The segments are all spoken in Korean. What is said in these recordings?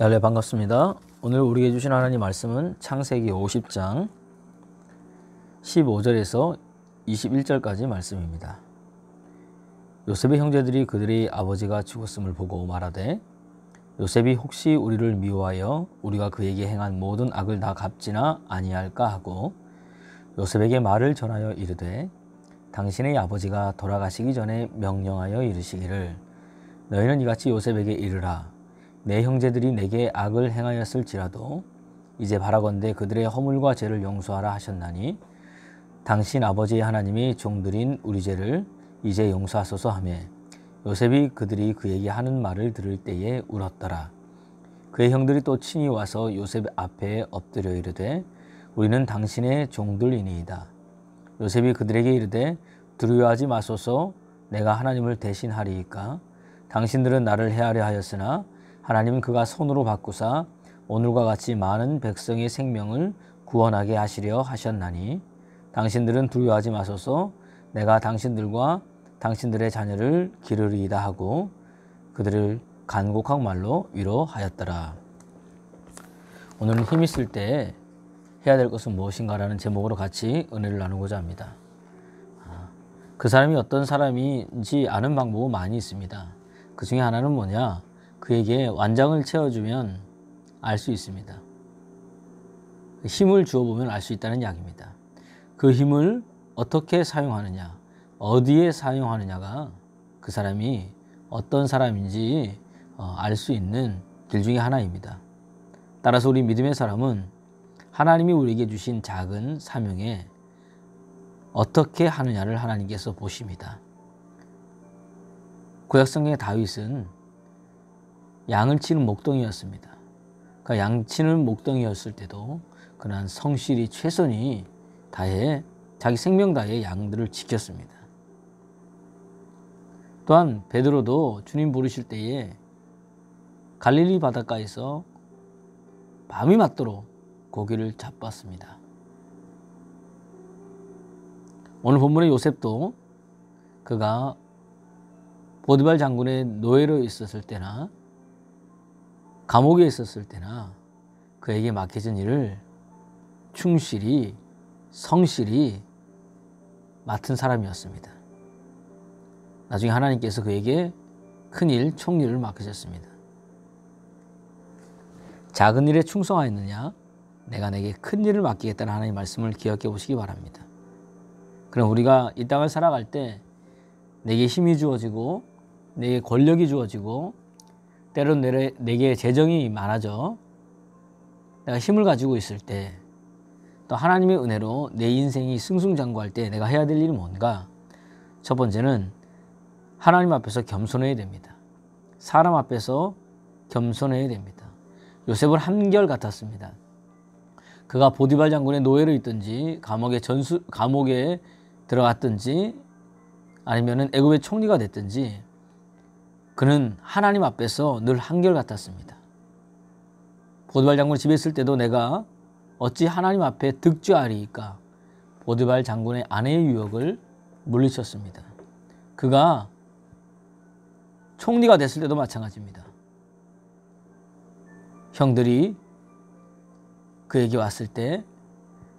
네, 반갑습니다. 오늘 우리에게 주신 하나님 말씀은 창세기 50장 15절에서 21절까지 말씀입니다. 요셉의 형제들이 그들의 아버지가 죽었음을 보고 말하되 요셉이 혹시 우리를 미워하여 우리가 그에게 행한 모든 악을 다 갚지나 아니할까 하고 요셉에게 말을 전하여 이르되 당신의 아버지가 돌아가시기 전에 명령하여 이르시기를 너희는 이같이 요셉에게 이르라. 내 형제들이 내게 악을 행하였을지라도 이제 바라건대 그들의 허물과 죄를 용서하라 하셨나니 당신 아버지의 하나님이 종들인 우리 죄를 이제 용서하소서 하며 요셉이 그들이 그에게 하는 말을 들을 때에 울었더라. 그의 형들이 또 친히 와서 요셉 앞에 엎드려 이르되 우리는 당신의 종들이니이다. 요셉이 그들에게 이르되 두려워하지 마소서. 내가 하나님을 대신하리이까. 당신들은 나를 해하려 하였으나 하나님은 그가 손으로 바꾸사 오늘과 같이 많은 백성의 생명을 구원하게 하시려 하셨나니 당신들은 두려워하지 마소서. 내가 당신들과 당신들의 자녀를 기르리이다 하고 그들을 간곡한 말로 위로하였더라. 오늘은 힘 있을 때 해야 될 것은 무엇인가라는 제목으로 같이 은혜를 나누고자 합니다. 그 사람이 어떤 사람인지 아는 방법은 많이 있습니다. 그 중에 하나는 뭐냐? 그에게 완장을 채워주면 알 수 있습니다. 힘을 주어보면 알 수 있다는 이야기입니다. 그 힘을 어떻게 사용하느냐, 어디에 사용하느냐가 그 사람이 어떤 사람인지 알 수 있는 길 중에 하나입니다. 따라서 우리 믿음의 사람은 하나님이 우리에게 주신 작은 사명에 어떻게 하느냐를 하나님께서 보십니다. 구약성경의 다윗은 양을 치는 목동이었습니다. 그러니까 양 치는 목동이었을 때도 그는 성실히 최선이 다해 자기 생명 다해 양들을 지켰습니다. 또한 베드로도 주님 부르실 때에 갈릴리 바닷가에서 밤이 맞도록 고기를 잡았습니다. 오늘 본문의 요셉도 그가 보디발 장군의 노예로 있었을 때나 감옥에 있었을 때나 그에게 맡겨진 일을 충실히 성실히 맡은 사람이었습니다. 나중에 하나님께서 그에게 큰일, 총리를 맡기셨습니다. 작은 일에 충성하였느냐? 내가 내게 큰 일을 맡기겠다는 하나님의 말씀을 기억해 보시기 바랍니다. 그럼 우리가 이 땅을 살아갈 때 내게 힘이 주어지고 내게 권력이 주어지고 때로는 내게 재정이 많아져 내가 힘을 가지고 있을 때 또 하나님의 은혜로 내 인생이 승승장구할 때 내가 해야 될 일이 뭔가? 첫 번째는 하나님 앞에서 겸손해야 됩니다. 사람 앞에서 겸손해야 됩니다. 요셉은 한결같았습니다. 그가 보디발 장군의 노예로 있든지 감옥에 들어갔든지 아니면 애굽의 총리가 됐든지 그는 하나님 앞에서 늘 한결같았습니다. 보디발 장군 집에 있을 때도 내가 어찌 하나님 앞에 득죄하리이까? 보디발 장군의 아내의 유혹을 물리쳤습니다. 그가 총리가 됐을 때도 마찬가지입니다. 형들이 그에게 왔을 때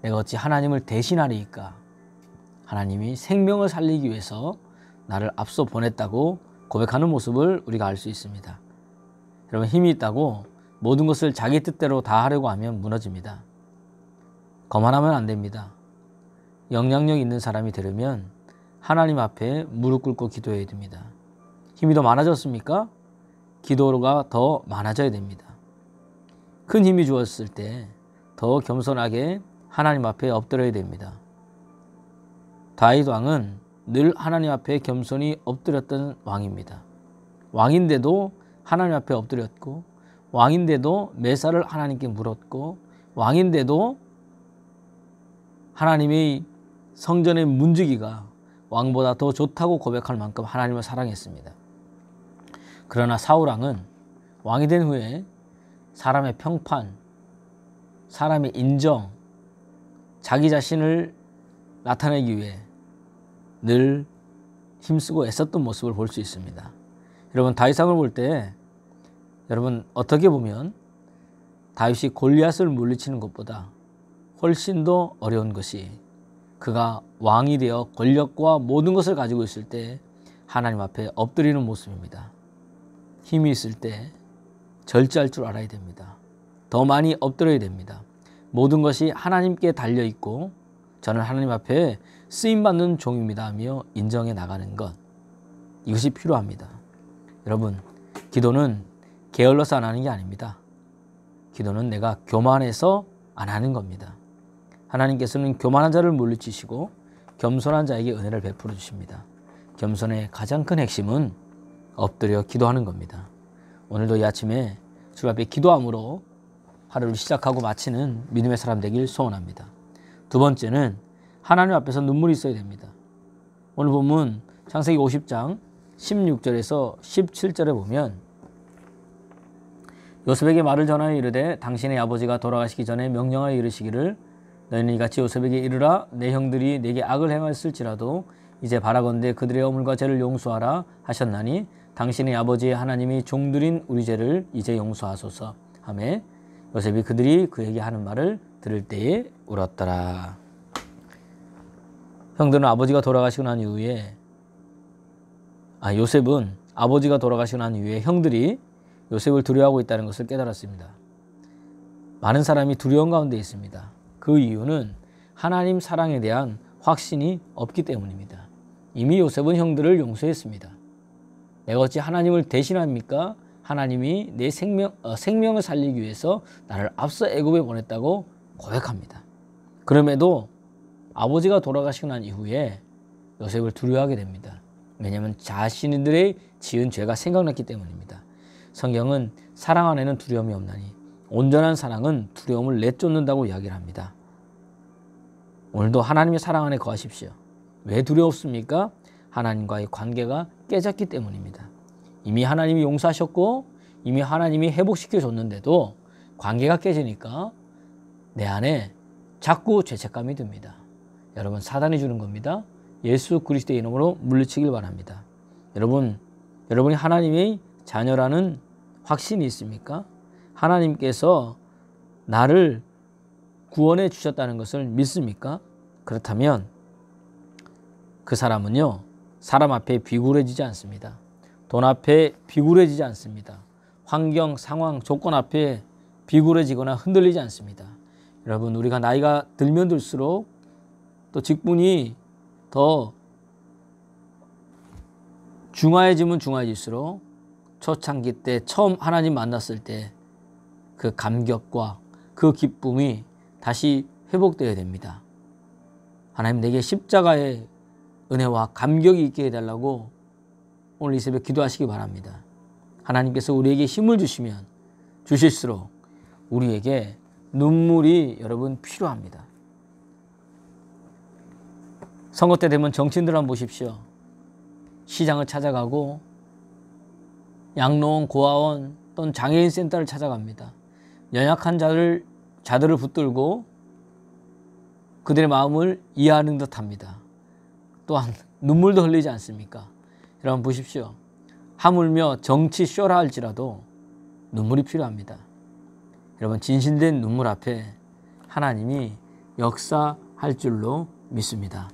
내가 어찌 하나님을 대신하리이까? 하나님이 생명을 살리기 위해서 나를 앞서 보냈다고 고백하는 모습을 우리가 알 수 있습니다. 여러분, 힘이 있다고 모든 것을 자기 뜻대로 다 하려고 하면 무너집니다. 거만하면 안 됩니다. 영향력 있는 사람이 되려면 하나님 앞에 무릎 꿇고 기도해야 됩니다. 힘이 더 많아졌습니까? 기도가 더 많아져야 됩니다. 큰 힘이 주었을 때 더 겸손하게 하나님 앞에 엎드려야 됩니다. 다윗 왕은 늘 하나님 앞에 겸손히 엎드렸던 왕입니다. 왕인데도 하나님 앞에 엎드렸고 왕인데도 매사를 하나님께 물었고 왕인데도 하나님의 성전의 문지기가 왕보다 더 좋다고 고백할 만큼 하나님을 사랑했습니다. 그러나 사울왕은 왕이 된 후에 사람의 평판, 사람의 인정, 자기 자신을 나타내기 위해 늘 힘쓰고 애썼던 모습을 볼 수 있습니다. 여러분, 다윗왕을 볼 때 여러분 어떻게 보면 다윗이 골리앗을 물리치는 것보다 훨씬 더 어려운 것이 그가 왕이 되어 권력과 모든 것을 가지고 있을 때 하나님 앞에 엎드리는 모습입니다. 힘이 있을 때 절제할 줄 알아야 됩니다. 더 많이 엎드려야 됩니다. 모든 것이 하나님께 달려있고 저는 하나님 앞에 쓰임받는 종입니다 하며 인정해 나가는 것, 이것이 필요합니다. 여러분, 기도는 게을러서 안 하는 게 아닙니다. 기도는 내가 교만해서 안 하는 겁니다. 하나님께서는 교만한 자를 물리치시고 겸손한 자에게 은혜를 베풀어 주십니다. 겸손의 가장 큰 핵심은 엎드려 기도하는 겁니다. 오늘도 이 아침에 주 앞에 기도함으로 하루를 시작하고 마치는 믿음의 사람 되길 소원합니다. 두 번째는 하나님 앞에서 눈물이 있어야 됩니다. 오늘 본문 창세기 50장 16절에서 17절에 보면 요셉에게 말을 전하여 이르되 당신의 아버지가 돌아가시기 전에 명령하여 이르시기를 너희는 이같이 요셉에게 이르라 내 형들이 내게 악을 행하였을지라도 이제 바라건대 그들의 어물과 죄를 용서하라 하셨나니 당신의 아버지의 하나님이 종들인 우리 죄를 이제 용서하소서 하매 요셉이 그들이 그에게 하는 말을 들을 때에 울었더라. 형들은 아버지가 돌아가시고 난 이후에 요셉은 아버지가 돌아가시고 난 이후에 형들이 요셉을 두려워하고 있다는 것을 깨달았습니다. 많은 사람이 두려움 가운데 있습니다. 그 이유는 하나님 사랑에 대한 확신이 없기 때문입니다. 이미 요셉은 형들을 용서했습니다. 내가 어찌 하나님을 대신합니까? 하나님이 내 생명을 살리기 위해서 나를 앞서 애굽에 보냈다고 고백합니다. 그럼에도 아버지가 돌아가시고 난 이후에 요셉을 두려워하게 됩니다. 왜냐하면 자신들의 지은 죄가 생각났기 때문입니다. 성경은 사랑 안에는 두려움이 없나니 온전한 사랑은 두려움을 내쫓는다고 이야기를 합니다. 오늘도 하나님의 사랑 안에 거하십시오. 왜 두려웠습니까? 하나님과의 관계가 깨졌기 때문입니다. 이미 하나님이 용서하셨고 이미 하나님이 회복시켜 줬는데도 관계가 깨지니까 내 안에 자꾸 죄책감이 듭니다. 여러분, 사단이 주는 겁니다. 예수 그리스도의 이름으로 물리치길 바랍니다. 여러분이 하나님의 자녀라는 확신이 있습니까? 하나님께서 나를 구원해 주셨다는 것을 믿습니까? 그렇다면 그 사람은요, 사람 앞에 비굴해지지 않습니다. 돈 앞에 비굴해지지 않습니다. 환경, 상황, 조건 앞에 비굴해지거나 흔들리지 않습니다. 여러분, 우리가 나이가 들면 들수록 또 직분이 더 중화해지면 중화해질수록 초창기 때 처음 하나님 만났을 때 그 감격과 그 기쁨이 다시 회복되어야 됩니다. 하나님 내게 십자가의 은혜와 감격이 있게 해달라고 오늘 이 새벽 기도하시기 바랍니다. 하나님께서 우리에게 힘을 주실수록 우리에게 눈물이 여러분 필요합니다. 선거 때 되면 정치인들 한번 보십시오. 시장을 찾아가고 양로원, 고아원 또는 장애인 센터를 찾아갑니다. 연약한 자들을 붙들고 그들의 마음을 이해하는 듯합니다. 또한 눈물도 흘리지 않습니까? 여러분 보십시오. 하물며 정치 쇼라 할지라도 눈물이 필요합니다. 여러분, 진실된 눈물 앞에 하나님이 역사할 줄로 믿습니다.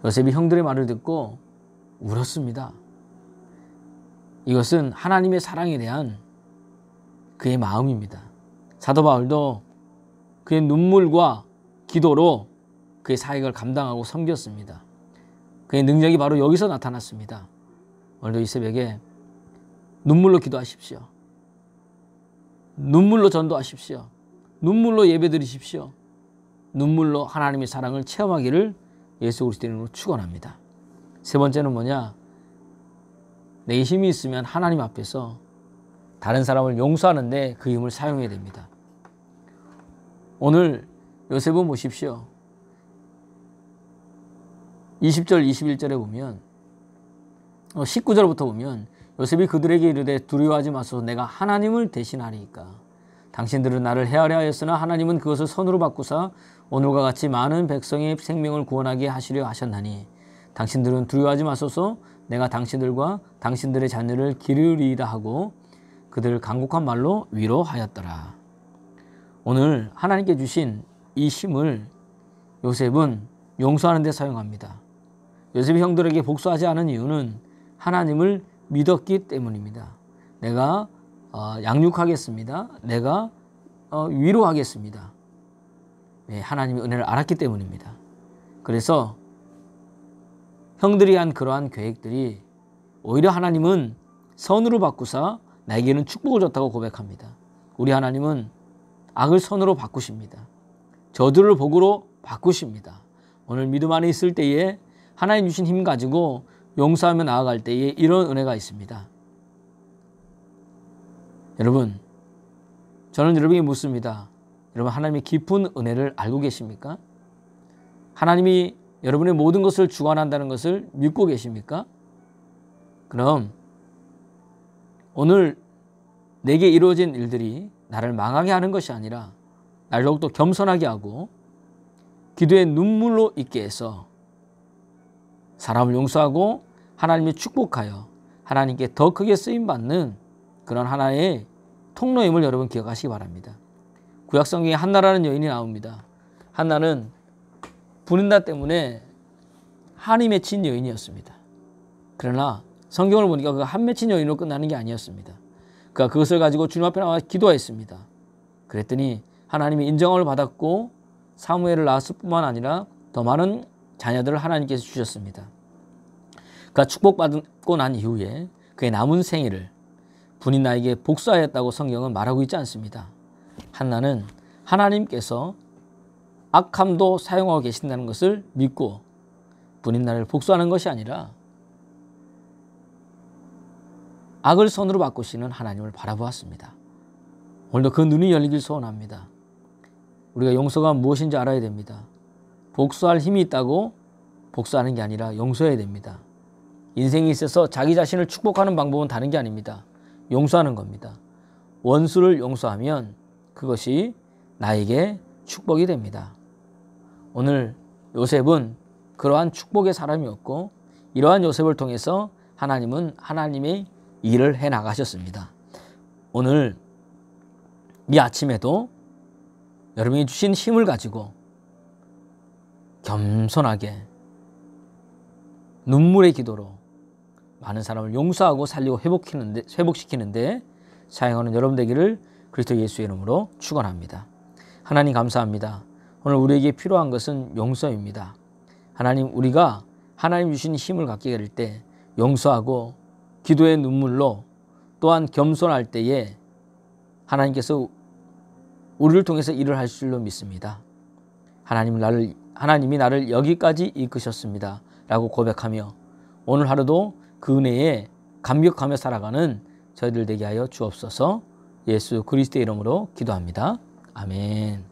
요셉이 형들의 말을 듣고 울었습니다. 이것은 하나님의 사랑에 대한 그의 마음입니다. 사도 바울도 그의 눈물과 기도로 그의 사역을 감당하고 섬겼습니다. 그의 능력이 바로 여기서 나타났습니다. 오늘도 이 새벽에 눈물로 기도하십시오. 눈물로 전도하십시오. 눈물로 예배드리십시오. 눈물로 하나님의 사랑을 체험하기를 예수 그리스도 이름으로 축원합니다. 세 번째는 뭐냐? 내 힘이 있으면 하나님 앞에서 다른 사람을 용서하는데 그 힘을 사용해야 됩니다. 오늘 요셉은 보십시오. 20절 21절에 보면 19절부터 보면 요셉이 그들에게 이르되 두려워하지 마소서 내가 하나님을 대신하리이까. 당신들은 나를 헤아려 하였으나 하나님은 그것을 선으로 바꾸사 오늘과 같이 많은 백성의 생명을 구원하게 하시려 하셨나니 당신들은 두려워하지 마소서 내가 당신들과 당신들의 자녀를 기르리이다 하고 그들을 간곡한 말로 위로하였더라. 오늘 하나님께 주신 이 힘을 요셉은 용서하는 데 사용합니다. 요셉이 형들에게 복수하지 않은 이유는 하나님을 믿었기 때문입니다. 내가 양육하겠습니다. 내가 위로하겠습니다. 네, 하나님의 은혜를 알았기 때문입니다. 그래서 형들이 한 그러한 계획들이 오히려 하나님은 선으로 바꾸사 나에게는 축복을 줬다고 고백합니다. 우리 하나님은 악을 선으로 바꾸십니다. 저주를 복으로 바꾸십니다. 오늘 믿음 안에 있을 때에 하나님 주신 힘 가지고 용서하며 나아갈 때에 이런 은혜가 있습니다. 여러분, 저는 여러분에게 묻습니다. 여러분, 하나님의 깊은 은혜를 알고 계십니까? 하나님이 여러분의 모든 것을 주관한다는 것을 믿고 계십니까? 그럼 오늘 내게 이루어진 일들이 나를 망하게 하는 것이 아니라 나를 더욱더 겸손하게 하고 기도의 눈물로 있게 해서 사람을 용서하고 하나님의 축복하여 하나님께 더 크게 쓰임받는 그런 하나의 통로임을 여러분 기억하시기 바랍니다. 구약성경에 한나라는 여인이 나옵니다. 한나는 분인나 때문에 한이 맺힌 여인이었습니다. 그러나 성경을 보니까 그 한 맺힌 여인으로 끝나는 게 아니었습니다. 그가 그것을 가지고 주님 앞에 나와 기도했습니다. 그랬더니 하나님이 인정을 받았고 사무엘을 낳았을 뿐만 아니라 더 많은 자녀들을 하나님께서 주셨습니다. 그가 축복받고 난 이후에 그의 남은 생애를 분인나에게 복수하였다고 성경은 말하고 있지 않습니다. 한나는 하나님께서 악함도 사용하고 계신다는 것을 믿고 분인나를 복수하는 것이 아니라 악을 선으로 바꾸시는 하나님을 바라보았습니다. 오늘도 그 눈이 열리길 소원합니다. 우리가 용서가 무엇인지 알아야 됩니다. 복수할 힘이 있다고 복수하는 게 아니라 용서해야 됩니다. 인생에 있어서 자기 자신을 축복하는 방법은 다른 게 아닙니다. 용서하는 겁니다. 원수를 용서하면 그것이 나에게 축복이 됩니다. 오늘 요셉은 그러한 축복의 사람이었고 이러한 요셉을 통해서 하나님은 하나님의 일을 해나가셨습니다. 오늘 이 아침에도 여러분이 주신 힘을 가지고 겸손하게 눈물의 기도로 많은 사람을 용서하고 살리고 회복시키는데 사용하는 여러분 되기를 그리스도 예수의 이름으로 축원합니다. 하나님 감사합니다. 오늘 우리에게 필요한 것은 용서입니다. 하나님, 우리가 하나님 주신 힘을 갖게 될 때 용서하고 기도의 눈물로 또한 겸손할 때에 하나님께서 우리를 통해서 일을 하실 줄로 믿습니다. 하나님이 나를 여기까지 이끄셨습니다 라고 고백하며 오늘 하루도 그 은혜에 감격하며 살아가는 저희들 되게 하여 주옵소서. 예수 그리스도의 이름으로 기도합니다. 아멘.